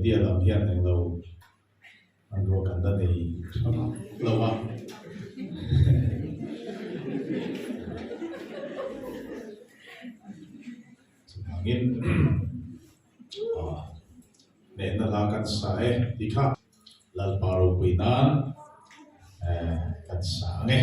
dia lam hian neng lo an ro kan da nei lo wa ngin ne na la kan sa ti kha lal paro kuinan kan sa nge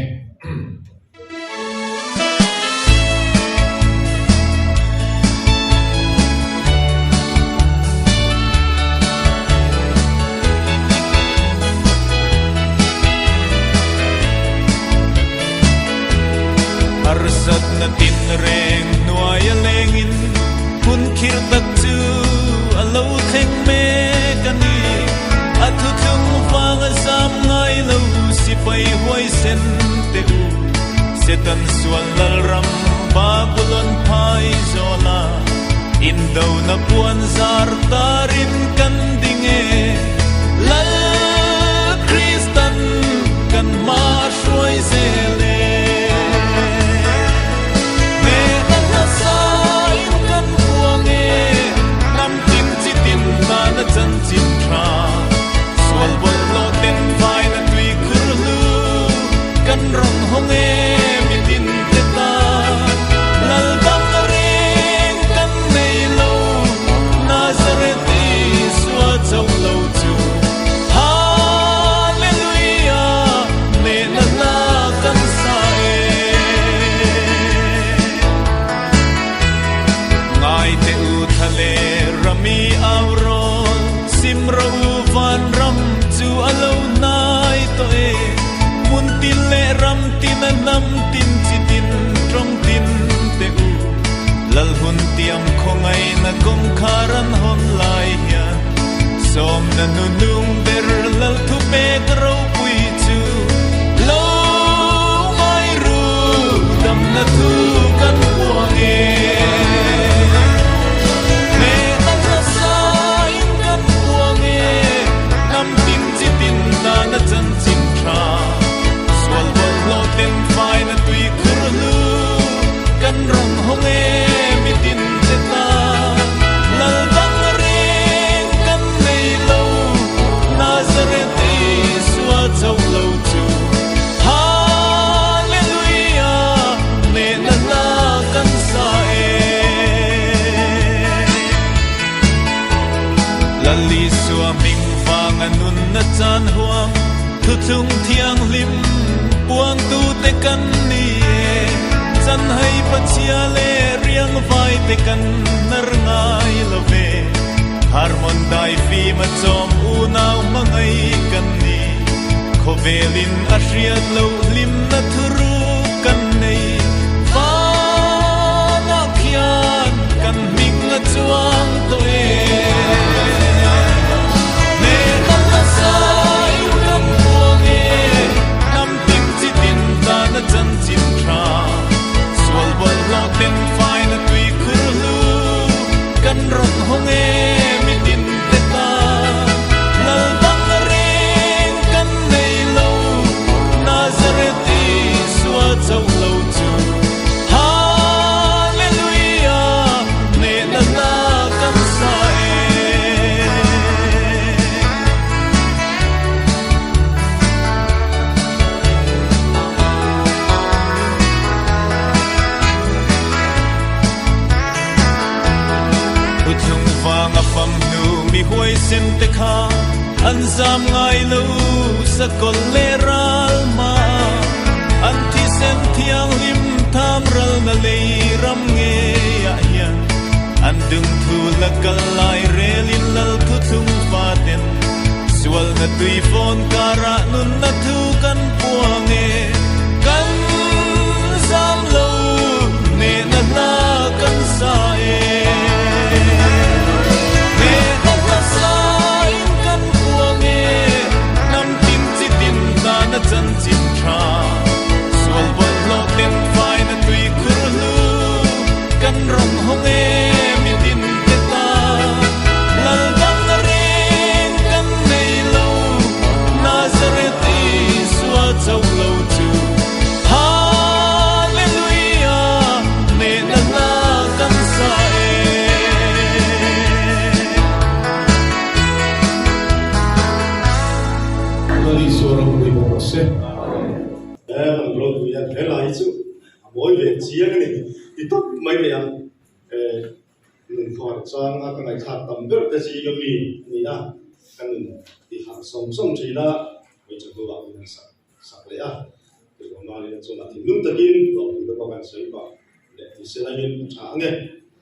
arsat na tinreng nuaya lengin kun kirtak tu alo theng me kani athu thung wang sam ngai lo si pai hoi sen te u setan sual lal ram babulon phai zola indo na puan zar tarin kan dinge lal kristan kan ma shoi zele chân chim tra sual bol lo ten vai na tui kurlu kan rong hong e mi tin te ta lal dam reng kan nei lo nazareti swa chau lo chu hallelujah ne na la kan sa e ngai te u thale rami auro simro van ram chu alo nai to e mun tin le ram tin nam tin chi tin trong tin te u lal hun tiam khongai na gom kharan hon lai ya som na nu nung ber lal thu pe gro pui chu lo mai ru dam na thu kan puang e na chân chim tra sual bol lo ten vai na tui kurlu kan rong hong e mi tin te ta lal dang reng kan nei lo nazareti swa chau lo chu hallelujah ne na la kan sa e lali swa ming vang anun na chan huang thu chung thiang lim puang tu te kan ni chan hai pachia le riang vai te kan nar ngai love harmon dai fi ma chom u nau mangai kan ni khovelin ashriat lo lim na thuru kan nei va na khian kan ming na chuang to e chân chim tra sual bol lo ten vai na tui kurlu kan rong hong e mi tin te ta lal dang reng kan nei lo nazareti swa chau lo chu hallelujah ne na la kan sa e fam nu mi huai sem te kha an zam ngai lo sa kol le ral ma an thi sem thiang lim tham ral na le ram nge ya ya an dung thu la kal lai re lin lal thu thung fa ten sual na tui phon kara nun na thu kan puang e kan zam lo ne na la kan sa e chân chim tra sual bol lo ten vai na tui kurlu kan rong hong e mi tin te ta lal dang reng kan nei lo nazareth personally sorong pui mo se mình rồi tụi anh phải lại chứ mỗi việc chia cái này thì tốt mấy cái anh mình phải sang cái này khác tầm rất cái gì cái gì này à cái thì hàng song song chỉ là bây giờ tôi bảo mình sắp sắp lại à thì hôm nay là chúng ta thì lúc tất nhiên rồi thì các bạn sẽ bảo để thì sẽ là những trả nghe